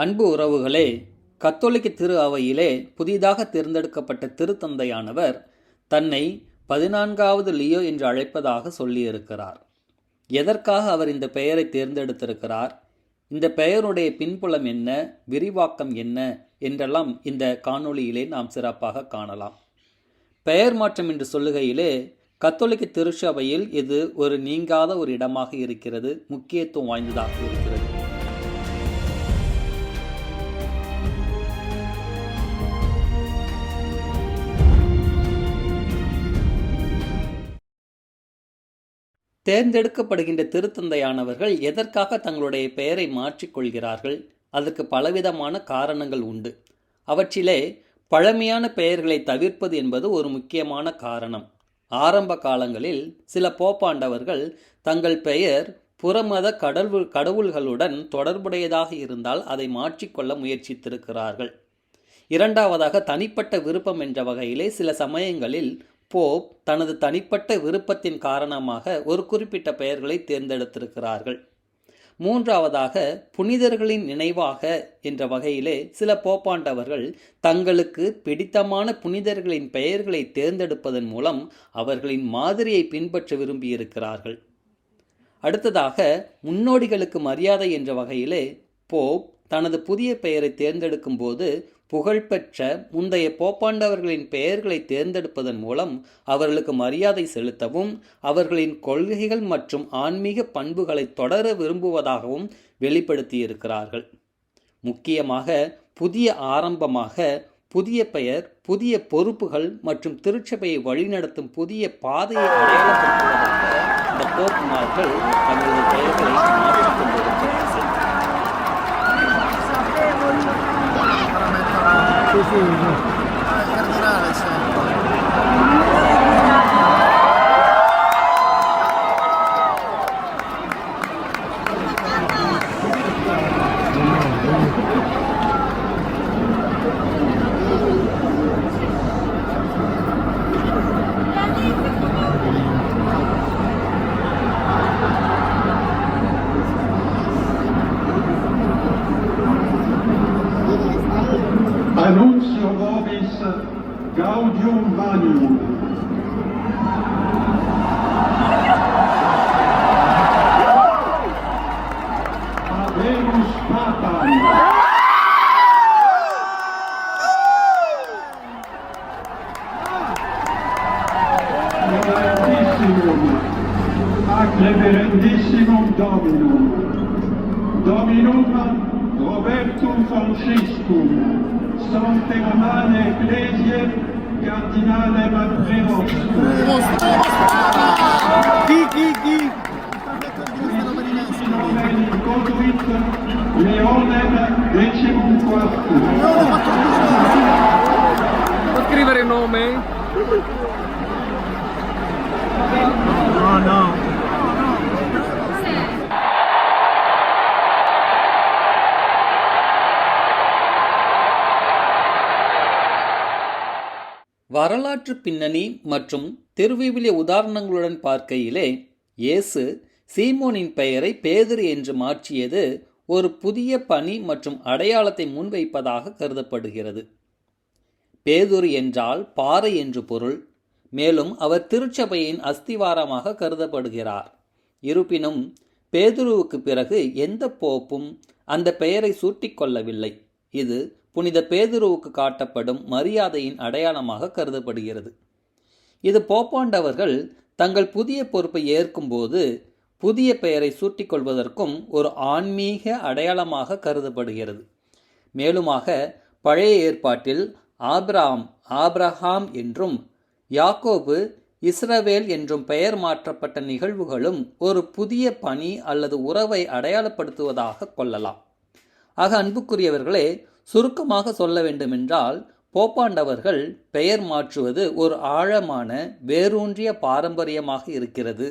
அன்பு உறவுகளே, கத்தோலிக்க திரு அவையிலே புதிதாக தேர்ந்தெடுக்கப்பட்ட திருத்தந்தையானவர் தன்னை 14வது லியோ என்று அழைப்பதாக சொல்லியிருக்கிறார். எதற்காக அவர் இந்த பெயரை தேர்ந்தெடுத்திருக்கிறார், இந்த பெயருடைய பின்புலம் என்ன, விரிவாக்கம் என்ன என்றெல்லாம் இந்த காணொளியிலே நாம் சிறப்பாக காணலாம். பெயர் மாற்றம் என்று சொல்லுகையிலே கத்தோலிக்க திருச்சபையில் இது ஒரு நீங்காத ஒரு இடமாக இருக்கிறது, முக்கியத்துவம் வாய்ந்ததாக இருக்கிறது. தேர்ந்தெடுக்கப்படுகின்ற திருத்தந்தையானவர்கள் எதற்காக தங்களுடைய பெயரை மாற்றிக்கொள்கிறார்கள்? அதற்கு பலவிதமான காரணங்கள் உண்டு. அவற்றிலே பழமையான பெயர்களை தவிர்ப்பது என்பது ஒரு முக்கியமான காரணம். ஆரம்ப காலங்களில் சில போப்பாண்டவர்கள் தங்கள் பெயர் புறமத கடவுள்களுடன் தொடர்புடையதாக இருந்தால் அதை மாற்றிக்கொள்ள முயற்சித்திருக்கிறார்கள். இரண்டாவதாக, தனிப்பட்ட விருப்பம் என்ற வகையிலே சில சமயங்களில் போப் தனது தனிப்பட்ட விருப்பத்தின் காரணமாக ஒரு குறிப்பிட்ட பெயர்களை தேர்ந்தெடுத்திருக்கிறார்கள். மூன்றாவதாக, புனிதர்களின் நினைவாக என்ற வகையிலே சில போப்பாண்டவர்கள் தங்களுக்கு பிடித்தமான புனிதர்களின் பெயர்களை தேர்ந்தெடுப்பதன் மூலம் அவர்களின் மாதிரியை பின்பற்ற விரும்பியிருக்கிறார்கள். அடுத்ததாக, முன்னோடிகளுக்கு மரியாதை என்ற வகையிலே போப் தனது புதிய பெயரை தேர்ந்தெடுக்கும் போது புகழ்பெற்ற முந்தைய போப்பாண்டவர்களின் பெயர்களை தேர்ந்தெடுப்பதன் மூலம் அவர்களுக்கு மரியாதை செலுத்தவும் அவர்களின் கொள்கைகள் மற்றும் ஆன்மீக பண்புகளை தொடர விரும்புவதாகவும் வெளிப்படுத்தியிருக்கிறார்கள். முக்கியமாக புதிய ஆரம்பமாக புதிய பெயர், புதிய பொறுப்புகள் மற்றும் திருச்சபையை வழிநடத்தும் புதிய பாதையை அடையாளப்படுத்துவதாக இந்த போப்புமார்கள் தங்களது பெயர்களை மாற்றிக் கொண்டிருக்கிறார்கள். Annuncio vobis gaudium vanium. Habemus papam. Reverentissimum ac reverentissimum Dominum. Dominum Robertum Franciscum, Sancte Romane Ecclesiae, Cardinalem Prevostum. Qui? Nomen inconduit Leonem XIV. Può scrivere il nome? No. வரலாற்று பின்னணி மற்றும் திருவிவிலிய உதாரணங்களுடன் பார்க்கையிலே இயேசு சீமோனின் பெயரை பேதுரு என்று மாற்றியது ஒரு புதிய பணி மற்றும் அடையாளத்தை முன்வைப்பதாக கருதப்படுகிறது. பேதுரு என்றால் பாறை என்று பொருள். மேலும் அவர் திருச்சபையின் அஸ்திவாரமாக கருதப்படுகிறார். இருப்பினும் பேதுருவுக்கு பிறகு எந்த போப்பும் அந்த பெயரை சூட்டிக்கொள்ளவில்லை. இது புனித பேதுருவுக்கு காட்டப்படும் மரியாதையின் அடையாளமாக கருதப்படுகிறது. இது போப்பாண்டவர்கள் தங்கள் புதிய பொறுப்பை ஏற்கும்போது புதிய பெயரை சூட்டிக்கொள்வதற்கும் ஒரு ஆன்மீக அடையாளமாக கருதப்படுகிறது. மேலுமாக பழைய ஏற்பாட்டில் ஆபிரகாம் என்றும் யாக்கோபு இஸ்ரவேல் என்றும் பெயர் மாற்றப்பட்ட நிகழ்வுகளும் ஒரு புதிய பணி அல்லது உறவை அடையாளப்படுத்துவதாக கொள்ளலாம். ஆக அன்புக்குரியவர்களே, சுருக்கமாக சொல்ல வேண்டுமென்றால் போப்பாண்டவர்கள் பெயர் மாற்றுவது ஒரு ஆழமான வேரூன்றிய பாரம்பரியமாக இருக்கிறது.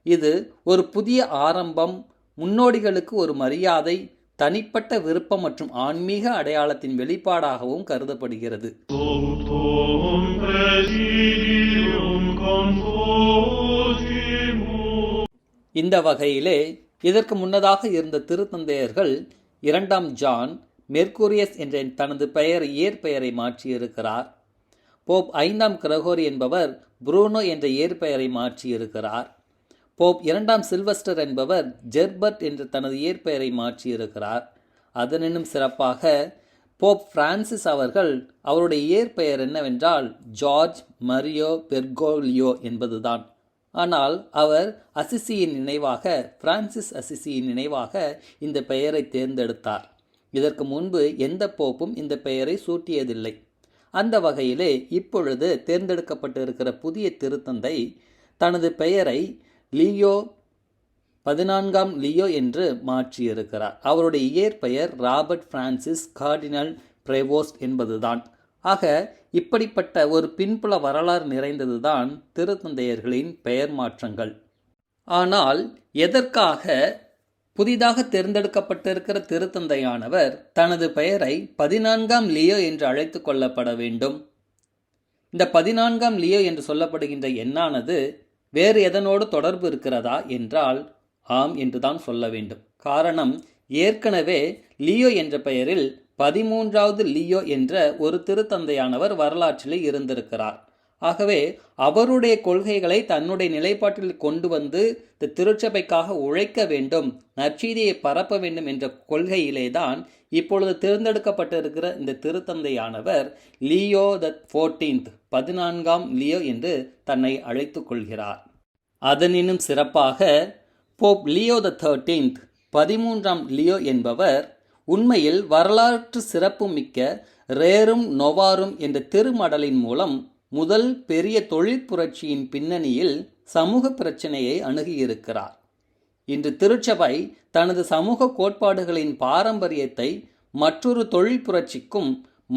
இது ஒரு புதிய ஆரம்பம், முன்னோடிகளுக்கு ஒரு மரியாதை, தனிப்பட்ட விருப்பம் மற்றும் ஆன்மீக அடையாளத்தின் வெளிப்பாடாகவும் கருதப்படுகிறது. இந்த வகையிலே இதற்கு முன்னதாக இருந்த திருத்தந்தையர்கள் 2ஆம் ஜான், மெர்க்கூரியஸ் என்ற தனது இயற்பெயரை மாற்றியிருக்கிறார். போப் 5ஆம் கிரகோரி என்பவர் புரூனோ என்ற இயற்பெயரை மாற்றியிருக்கிறார். போப் 2ஆம் சில்வஸ்டர் என்பவர் ஜெர்பர்ட் என்ற தனது இயற்பெயரை மாற்றியிருக்கிறார். அதனினும் சிறப்பாக போப் பிரான்சிஸ் அவர்கள் அவருடைய இயற்பெயர் என்னவென்றால் ஜார்ஜ் மரியோ பெர்கோலியோ என்பதுதான். ஆனால் அவர் அசிசியின் நினைவாக, பிரான்சிஸ் அசிசியின் நினைவாக இந்த பெயரை தேர்ந்தெடுத்தார். இதற்கு முன்பு எந்த போப்பும் இந்த பெயரை சூட்டியதில்லை. அந்த வகையிலே இப்பொழுது தேர்ந்தெடுக்கப்பட்டிருக்கிற புதிய திருத்தந்தை தனது பெயரை லியோ 14ஆம் லியோ என்று மாற்றியிருக்கிறார். அவருடைய இயற்பெயர் ராபர்ட் பிரான்சிஸ் கார்டினல் பிரேவோஸ்ட் என்பதுதான். ஆக இப்படிப்பட்ட ஒரு பின்புல வரலாறு நிறைந்ததுதான் திருத்தந்தையர்களின் பெயர் மாற்றங்கள். ஆனால் எதற்காக புதிதாக தேர்ந்தெடுக்கப்பட்டிருக்கிற திருத்தந்தையானவர் தனது பெயரை 14ஆம் லியோ என்று அழைத்து கொள்ளப்பட வேண்டும்? இந்த 14ஆம் லியோ என்று சொல்லப்படுகின்ற எண்ணானது வேறு எதனோடு தொடர்பு இருக்கிறதா என்றால் ஆம் என்றுதான் சொல்ல வேண்டும். காரணம், ஏற்கனவே லியோ என்ற பெயரில் 13வது லியோ என்ற ஒரு திருத்தந்தையானவர் வரலாற்றில் இருந்திருக்கிறார். ஆகவே அவருடைய கொள்கைகளை தன்னுடைய நிலைப்பாட்டில் கொண்டு வந்து இந்த திருச்சபைக்காக உழைக்க வேண்டும், நற்செய்தியை பரப்ப வேண்டும் என்ற கொள்கையிலே தான் இப்பொழுது தேர்ந்தெடுக்கப்பட்டிருக்கிற இந்த திருத்தந்தையானவர் லியோ த 14th 14ஆம் லியோ என்று தன்னை அழைத்து கொள்கிறார். அதனினும் சிறப்பாக போப் லியோ த 13th 13ஆம் லியோ என்பவர் உண்மையில் வரலாற்று சிறப்பு மிக்க ரேரும் நொவாரும் என்ற திருமடலின் மூலம் முதல் பெரிய தொழிற்புரட்சியின் பின்னணியில் சமூக பிரச்சனையை அணுகியிருக்கிறார். இன்று திருச்சபை தனது சமூக கோட்பாடுகளின் பாரம்பரியத்தை மற்றொரு தொழில் புரட்சிக்கும்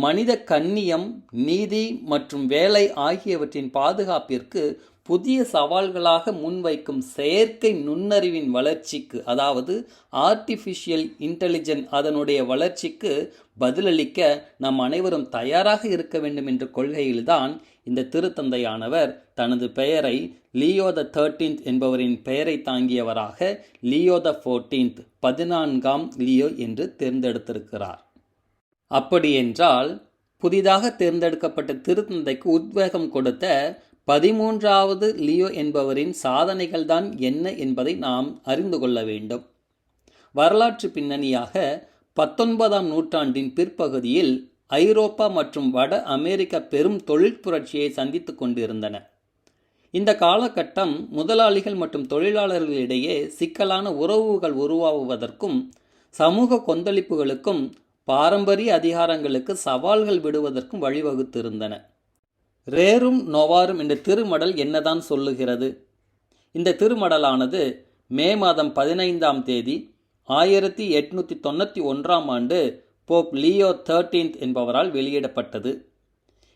மனித கண்ணியம், நீதி மற்றும் வேலை ஆகியவற்றின் பாதுகாப்பிற்கு புதிய சவால்களாக முன்வைக்கும் செயற்கை நுண்ணறிவின் வளர்ச்சிக்கு, அதாவது ஆர்டிஃபிஷியல் இன்டெலிஜென்ஸ் அதனுடைய வளர்ச்சிக்கு பதிலளிக்க நாம் அனைவரும் தயாராக இருக்க வேண்டும் என்ற கொள்கையில்தான் இந்த திருத்தந்தையானவர் தனது பெயரை லியோ த 13th என்பவரின் பெயரை தாங்கியவராக லியோ த 14th 14ஆம் லியோ என்று தேர்ந்தெடுத்திருக்கிறார். அப்படியென்றால் புதிதாக தேர்ந்தெடுக்கப்பட்ட திருத்தந்தைக்கு உத்வேகம் கொடுத்த 13வது லியோ என்பவரின் சாதனைகள் தான் என்ன என்பதை நாம் அறிந்து கொள்ள வேண்டும். வரலாற்று பின்னணியாக 19ஆம் நூற்றாண்டின் பிற்பகுதியில் ஐரோப்பா மற்றும் வட அமெரிக்கா பெரும் தொழிற்புரட்சியை சந்தித்து கொண்டிருந்தன. இந்த காலகட்டம் முதலாளிகள் மற்றும் தொழிலாளர்களிடையே சிக்கலான உறவுகள் உருவாகுவதற்கும் சமூக கொந்தளிப்புகளுக்கும் பாரம்பரிய அதிகாரங்களுக்கு சவால்கள் விடுவதற்கும் வழிவகுத்திருந்தன. ரேரும் நொவாரும் என்ற திருமடல் என்னதான் சொல்லுகிறது? இந்த திருமடலானது மே மாதம் 15ஆம் தேதி 1891ஆம் ஆண்டு போப் லியோ 13th என்பவரால் வெளியிடப்பட்டது.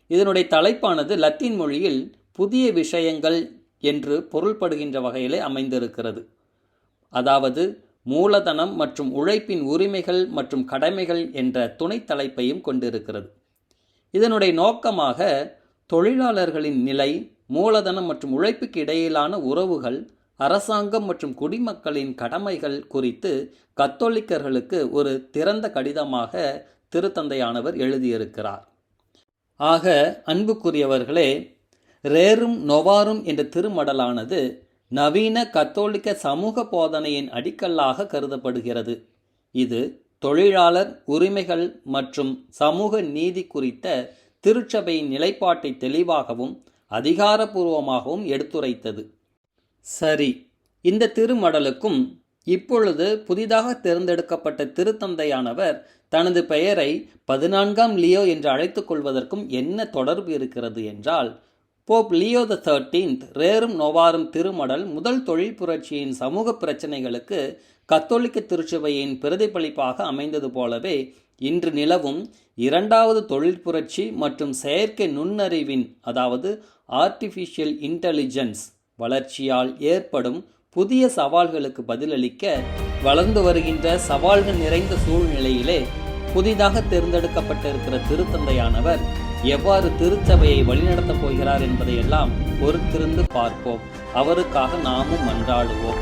இதனுடைய தலைப்பானது லத்தீன் மொழியில் புதிய விஷயங்கள் என்று பொருள்படுகின்ற வகையிலே அமைந்திருக்கிறது. அதாவது மூலதனம் மற்றும் உழைப்பின் உரிமைகள் மற்றும் கடமைகள் என்ற துணை தலைப்பையும் கொண்டிருக்கிறது. இதனுடைய நோக்கமாக தொழிலாளர்களின் நிலை, மூலதனம் மற்றும் உழைப்புக்கு இடையிலான உறவுகள், அரசாங்கம் மற்றும் குடிமக்களின் கடமைகள் குறித்து கத்தோலிக்கர்களுக்கு ஒரு திறந்த கடிதமாக திருத்தந்தையானவர் எழுதியிருக்கிறார். ஆக அன்புக்குரியவர்களே, ரேரும் நொவாரும் என்ற திருமடலானது நவீன கத்தோலிக்க சமூக போதனையின் அடிக்கல்லாக கருதப்படுகிறது. இது தொழிலாளர் உரிமைகள் மற்றும் சமூக நீதி குறித்த திருச்சபையின் நிலைப்பாட்டை தெளிவாகவும் அதிகாரபூர்வமாகவும் எடுத்துரைத்தது. சரி, இந்த திருமடலுக்கும் இப்பொழுது புதிதாக தேர்ந்தெடுக்கப்பட்ட திருத்தந்தையானவர் தனது பெயரை 14ஆம் லியோ என்று அழைத்துக் கொள்வதற்கும் என்ன தொடர்பு இருக்கிறது என்றால், Pope Leo the 13th ரேரும் நொவாரும் Thirumadal முதல் தொழில் புரட்சியின் சமூக பிரச்சனைகளுக்கு கத்தோலிக்க திருச்சபையின் பிரதிபலிப்பாக அமைந்தது போலவே இன்று நிலவும் 2வது தொழில் புரட்சி மற்றும் செயற்கை நுண்ணறிவின், அதாவது ஆர்டிஃபிஷியல் இன்டெலிஜென்ஸ் வளர்ச்சியால் ஏற்படும் புதிய சவால்களுக்கு பதிலளிக்க வளர்ந்து வருகின்ற சவால்கள் நிறைந்த சூழ்நிலையிலே புதிதாக தேர்ந்தெடுக்கப்பட்டிருக்கிற திருத்தந்தையானவர் எவ்வாறு திருச்சபையை வழிநடத்தப் போகிறார் என்பதையெல்லாம் பொறுத்திருந்து பார்ப்போம். அவருக்காக நாமும் மன்றாடுவோம்.